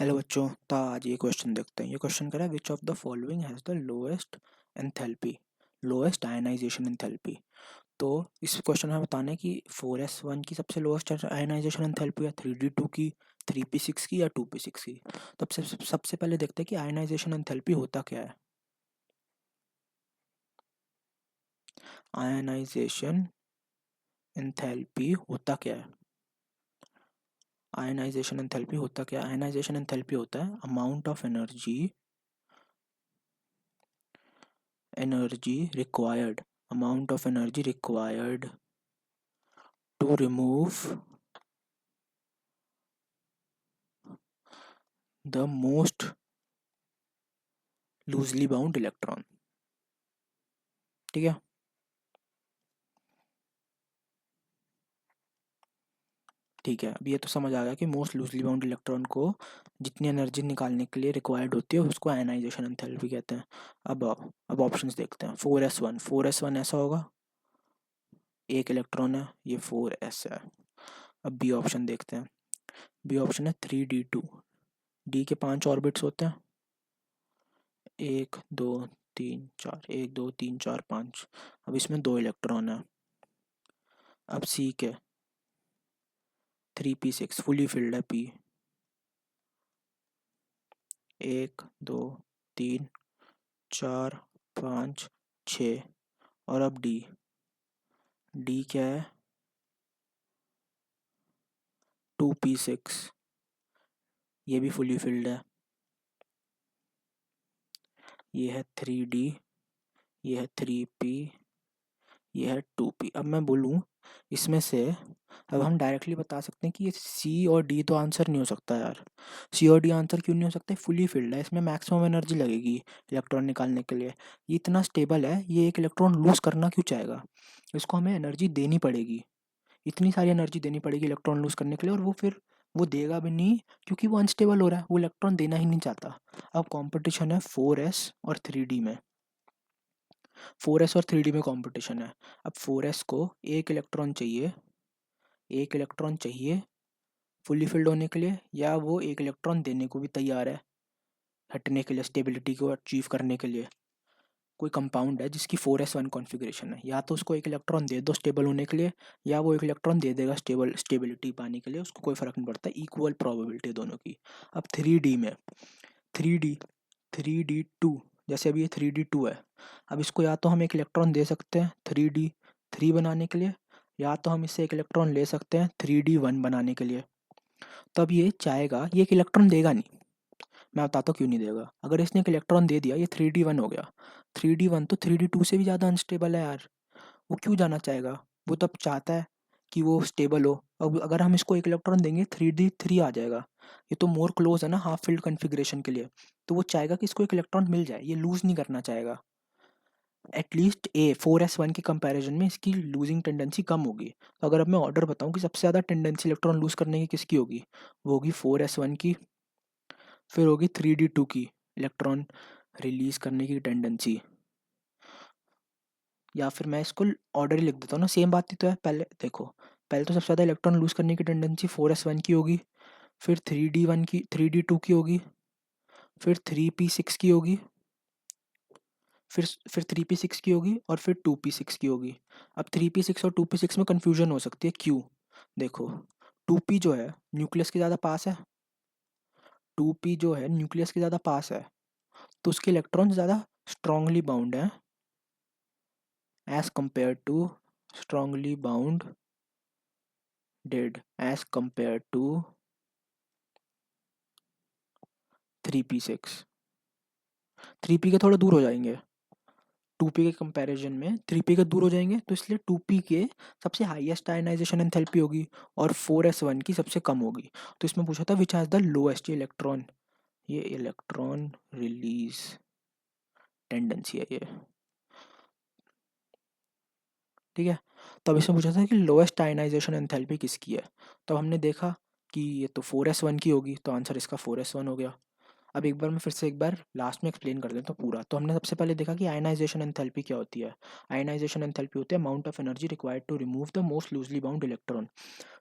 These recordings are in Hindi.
हेलो बच्चों, तो आज ये क्वेश्चन देखते हैं। ये क्वेश्चन कह रहा है which of the following has the lowest ionization enthalpy. तो इस क्वेश्चन में बताना है कि 4s1 की सबसे लोएस्ट आयनाइजेशन एंथैल्पी है, 3d2 की, 3p6 की या 2p6 की। तो सबसे पहले देखते हैं कि आयनाइजेशन एंथैल्पी होता क्या है। आयनाइजेशन एंथैल्पी होता क्या है? आयनाइजेशन एंथैल्पी होता क्या है? आयनाइजेशन एंथैल्पी होता है amount of energy required to remove the most loosely bound electron। ठीक है, ठीक है। अब ये तो समझ आ गया कि मोस्ट लूजली बाउंड इलेक्ट्रॉन को जितनी एनर्जी निकालने के लिए रिक्वायर्ड होती है उसको आयनाइजेशन एंथैल्पी कहते हैं। अब ऑप्शंस देखते हैं। 4s1 ऐसा होगा, एक इलेक्ट्रॉन है, ये 4s है। अब बी ऑप्शन देखते हैं। बी ऑप्शन है 3d2। डी के 5 ऑर्बिट्स होते हैं, 1 2 3 4, 1 2 3 4 5। अब इसमें 2 इलेक्ट्रॉन है। अब सी के 3p6 फुली फिल्ड है, पी 1 2 3 4 5 6। और अब डी क्या है? 2p6, ये भी फुली फिल्ड है। ये है 3d, ये है 3p, ये है 2p। अब मैं बोलूँ इसमें से, अब हम डायरेक्टली बता सकते हैं कि ये सी और डी तो आंसर नहीं हो सकता यार। सी और डी आंसर क्यों नहीं हो सकता? फुली फिल्ड है, इसमें मैक्सिमम एनर्जी लगेगी इलेक्ट्रॉन निकालने के लिए। ये इतना स्टेबल है, ये एक इलेक्ट्रॉन लूज करना क्यों चाहेगा? इसको हमें एनर्जी देनी पड़ेगी, इतनी सारी एनर्जी देनी पड़ेगी इलेक्ट्रॉन लूज करने के लिए, और वो फिर वो देगा भी नहीं क्योंकि वो अनस्टेबल हो रहा है, वो इलेक्ट्रॉन देना ही नहीं चाहता। अब कंपटीशन है 4s और 3d में, 4s और 3d में कंपटीशन है। अब 4s को एक इलेक्ट्रॉन चाहिए, एक इलेक्ट्रॉन चाहिए फुली फिल्ड होने के लिए, या वो एक इलेक्ट्रॉन देने को भी तैयार है हटने के लिए, स्टेबिलिटी को अचीव करने के लिए। कोई कंपाउंड है जिसकी 4s1 कॉन्फ़िगरेशन है, या तो उसको एक इलेक्ट्रॉन दे दो स्टेबल होने के लिए, या वो एक इलेक्ट्रॉन दे देगा स्टेबिलिटी पाने के लिए, उसको कोई फ़र्क नहीं पड़ता, इक्वल प्रोबेबिलिटी दोनों की। अब 3d में, 3d 3d2, जैसे अभी ये 3d2 है, अब इसको या तो हम एक इलेक्ट्रॉन दे सकते हैं 3d3 बनाने के लिए, या तो हम इससे एक इलेक्ट्रॉन ले सकते हैं 3d1 बनाने के लिए। तब ये चाहेगा, ये एक इलेक्ट्रॉन देगा नहीं, मैं बताता हूँ क्यों नहीं देगा। अगर इसने एक इलेक्ट्रॉन दे दिया, ये 3d1 हो गया, 3d1 तो 3d2 से भी ज़्यादा अनस्टेबल है यार, वो क्यों जाना चाहेगा? वो तब चाहता है कि वो स्टेबल हो। अब अगर हम इसको एक इलेक्ट्रॉन देंगे 3d3 आ जाएगा, ये तो मोर क्लोज है ना हाफ फील्ड कन्फिग्रेशन के लिए, तो वो चाहेगा कि इसको एक इलेक्ट्रॉन मिल जाए, ये लूज नहीं करना चाहेगा। एटलीस्ट 4s1 के कंपैरिजन में इसकी लूजिंग टेंडेंसी कम होगी। तो अगर अब मैं ऑर्डर बताऊं कि सबसे ज़्यादा टेंडेंसी इलेक्ट्रॉन लूज करने की किसकी होगी, वो होगी 4s1 की, फिर होगी 3d2 की इलेक्ट्रॉन रिलीज करने की टेंडेंसी। या फिर मैं इसको ऑर्डर ही लिख देता हूँ ना, सेम बात ही तो है। पहले देखो, पहले तो सबसे ज़्यादा इलेक्ट्रॉन लूज करने की टेंडेंसी 4s1 की होगी, फिर 3d2 की होगी, फिर 3p6 की होगी, फिर 3p6 की होगी, और फिर 2p6 की होगी। अब 3p6 और 2p6 में कन्फ्यूजन हो सकती है, क्यों? देखो, 2p जो है न्यूक्लियस के ज़्यादा पास है, 2p जो है न्यूक्लियस के ज़्यादा पास है, तो उसके इलेक्ट्रॉन ज़्यादा स्ट्रांगली बाउंड है as compared to strongly bounded as compared to 3p6। 3p के थोड़ा दूर हो जाएंगे, 2p के कंपैरिजन में 3p के दूर हो जाएंगे, तो इसलिए 2p के सबसे हाईएस्ट आयनाइजेशन एंथैल्पी होगी और 4s1 की सबसे कम होगी। तो इसमें पूछा था which has the lowest electron, ये इलेक्ट्रॉन रिलीज टेंडेंसी है ये, ठीक है। तो अब इसमें पूछा था कि लोएस्ट आयनाइजेशन एंथैल्पी किसकी है, तो हमने देखा कि ये तो 4s1 की होगी, तो आंसर इसका 4s1 हो गया। अब एक बार मैं फिर से एक बार लास्ट में एक्सप्लेन कर देता हूँ पूरा। तो हमने सबसे पहले देखा कि आयनाइजेशन एंथैल्पी क्या होती है। आयनाइजेशन एंथैल्पी होती है amount of energy required to remove the most loosely bound electron.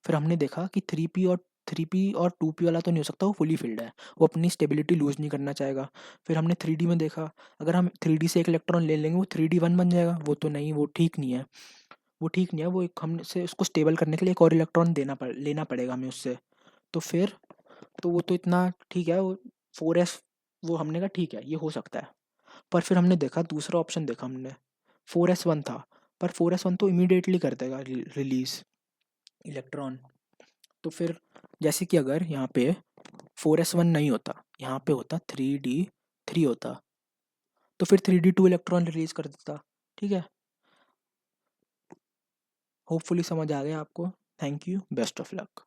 फिर हमने देखा कि 3p और 3p और 2p वाला तो नहीं हो सकता, वो फुली फिल्ड है, वो अपनी स्टेबिलिटी लूज़ नहीं करना चाहेगा। फिर हमने 3d में देखा, अगर हम 3d से एक इलेक्ट्रॉन ले लेंगे वो 3d1 बन जाएगा, वो तो नहीं, वो ठीक नहीं है, वो ठीक नहीं है, वो एक हमसे उसको स्टेबल करने के लिए एक और इलेक्ट्रॉन लेना पड़ेगा हमें उससे। तो फिर तो वो तो इतना ठीक है, वो 4s, वो हमने कहा ठीक है ये हो सकता है। पर फिर हमने देखा दूसरा ऑप्शन देखा हमने, 4s1 था, पर 4s1 तो इमीडिएटली कर देगा रिलीज इलेक्ट्रॉन। तो फिर जैसे कि अगर यहाँ पे 4s1 नहीं होता, यहाँ पे होता 3d3 होता, तो फिर 3d2 इलेक्ट्रॉन रिलीज कर देता। ठीक है, होपफुली समझ आ गया आपको। Thank you, best of luck.